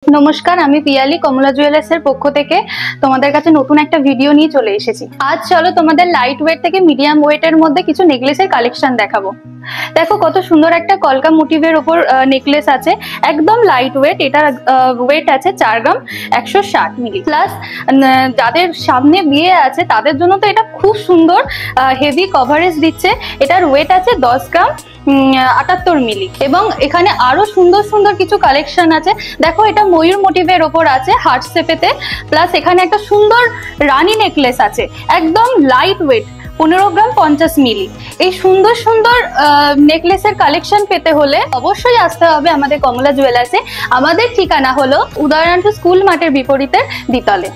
নমস্কার, আমি পিয়ালি কমলা জুয়েলার্স এর পক্ষ থেকে তোমাদের কাছে নতুন একটা ভিডিও নিয়ে চলে এসেছি। আজ চলো তোমাদের লাইট ওয়েট থেকে মিডিয়াম ওয়েটের মধ্যে কিছু নেকলেসের কালেকশন দেখাবো। দেখো কত সুন্দর একটা কলকা মোটিভের উপর নেকলেস আছে, একদম লাইট ওয়েট। এটার ওয়েট আছে 4 গ্রাম 160 মিলি। প্লাস যাদের সামনে বিয়ে আছে তাদের জন্য তো এটা খুব সুন্দর হেভি কভারেজ দিচ্ছে। এটার ওয়েট আছে 10 গ্রাম 78 মিলি। এবং এখানে আরো সুন্দর সুন্দর কিছু কালেকশন আছে। দেখো এটা ময়ূর মোটিভের ওপর আছে হার্ট শেপেতে। প্লাস এখানে একটা সুন্দর রানী নেকলেস আছে, একদম লাইট ওয়েট 15 গ্রাম 50 মিলি। এই সুন্দর সুন্দর নেকলেসের কালেকশন পেতে হলে অবশ্যই আসতে হবে আমাদের কমলা জুয়েলার্সে। আমাদের ঠিকানা হলো উদয়নারায়ণপুর স্কুল মাঠের বিপরীতে দ্বিতলে।